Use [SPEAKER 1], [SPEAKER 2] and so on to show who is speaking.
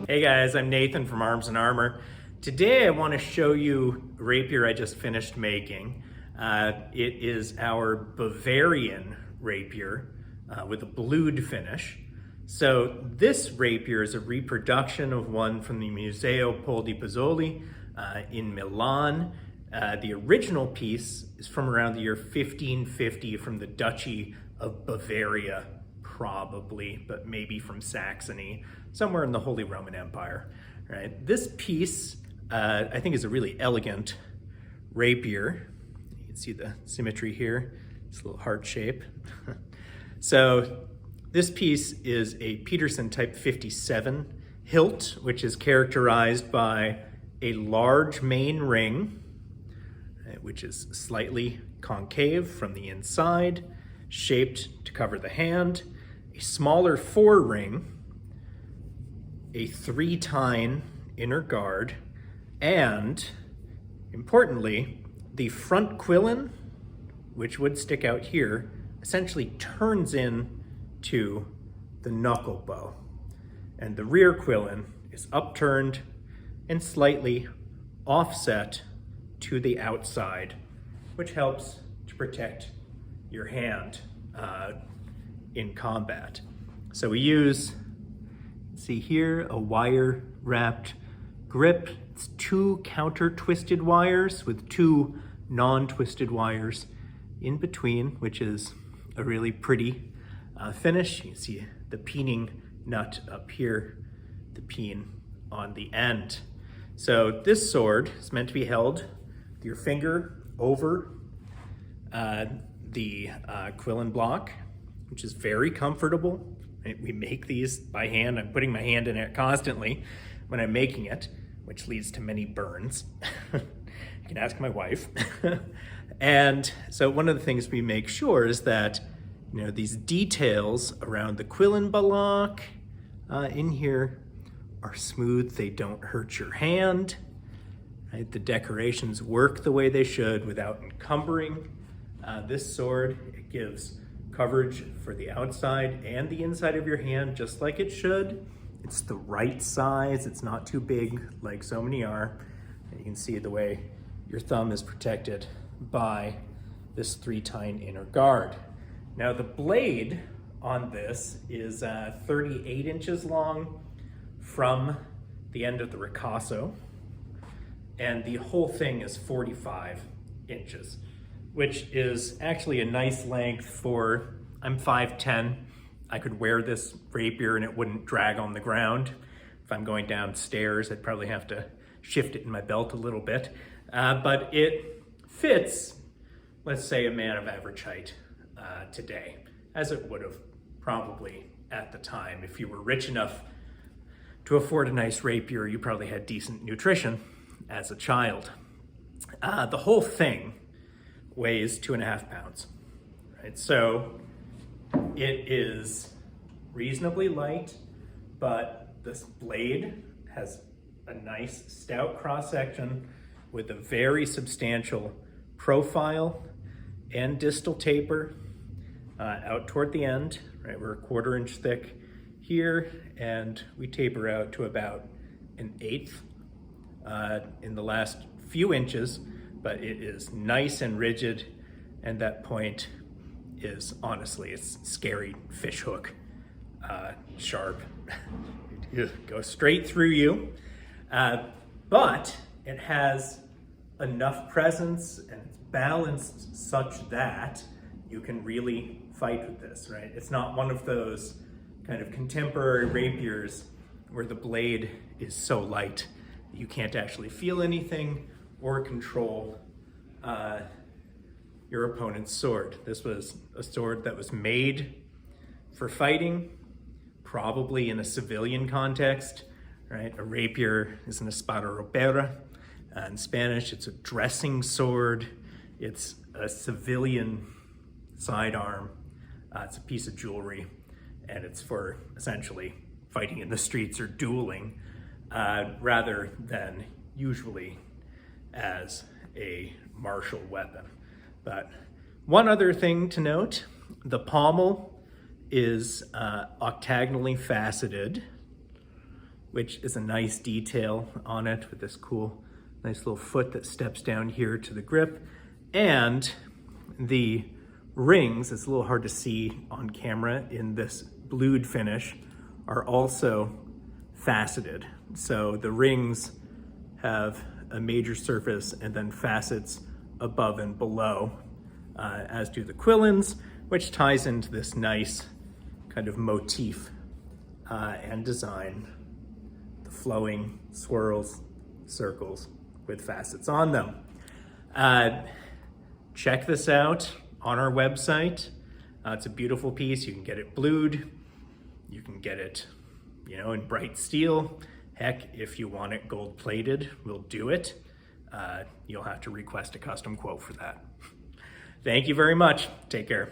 [SPEAKER 1] Hey guys, I'm Nathan from Arms and Armor. Today I want to show you a rapier I just finished making. It is our Bavarian Rapier with a blued finish. So this rapier is a reproduction of one from the Museo Pol di Pozzuoli in Milan. The original piece is from around the year 1550 from the Duchy of Bavaria, probably, but maybe from Saxony, somewhere in the Holy Roman Empire. Right? This piece, I think, is a really elegant rapier. You can see the symmetry here. It's a little heart shape. So this piece is a Peterson Type 57 hilt, which is characterized by a large main ring, which is slightly concave from the inside, shaped to cover the hand, a smaller forering, a 3-tine inner guard, and, importantly, the front quillin, which would stick out here, essentially turns in to the knuckle bow. And the rear quillin is upturned and slightly offset to the outside, which helps to protect your hand in combat. So we use, see here, a wire wrapped grip. It's 2 counter twisted wires with 2 non-twisted wires in between, which is a really pretty finish. You can see the peening nut up here, the peen on the end. So this sword is meant to be held with your finger over the quillin block, which is very comfortable. We make these by hand. I'm putting my hand in it constantly when I'm making it, which leads to many burns. You can ask my wife. And so one of the things we make sure is that, you know, these details around the quillin block in here are smooth. They don't hurt your hand. Right? The decorations work the way they should without encumbering this sword. It gives coverage for the outside and the inside of your hand, just like it should. It's the right size. It's not too big like so many are. And you can see the way your thumb is protected by this 3-tine inner guard. Now the blade on this is 38 inches long from the end of the ricasso, and the whole thing is 45 inches, which is actually a nice length for, I'm 5'10". I could wear this rapier and it wouldn't drag on the ground. If I'm going downstairs, I'd probably have to shift it in my belt a little bit. But it fits, let's say, a man of average height today, as it would have probably at the time. If you were rich enough to afford a nice rapier, you probably had decent nutrition as a child. The whole thing weighs 2.5 pounds, right? So it is reasonably light, but this blade has a nice stout cross-section with a very substantial profile and distal taper out toward the end, right? We're 1/4 inch thick here, and we taper out to about 1/8 in the last few inches, but it is nice and rigid, and that point is, honestly, it's scary fish hook sharp. It goes straight through you, but it has enough presence and it's balanced such that you can really fight with this, right? It's not one of those kind of contemporary rapiers where the blade is so light that you can't actually feel anything or control your opponent's sword. This was a sword that was made for fighting, probably in a civilian context, right? A rapier is an espada ropera. In Spanish, it's a dressing sword. It's a civilian sidearm. It's a piece of jewelry, and it's for essentially fighting in the streets or dueling, rather than usually as a martial weapon. But one other thing to note, the pommel is octagonally faceted which is a nice detail on it with this cool, nice little foot that steps down here to the grip. And the rings, it's a little hard to see on camera in this blued finish, are also faceted. So the rings have a major surface and then facets above and below, as do the quillins, which ties into this nice kind of motif and design, the flowing swirls, circles with facets on them. Check this out on our website. It's a beautiful piece. You can get it blued. You can get it, in bright steel. Heck, if you want it gold plated, we'll do it. You'll have to request a custom quote for that. Thank you very much. Take care.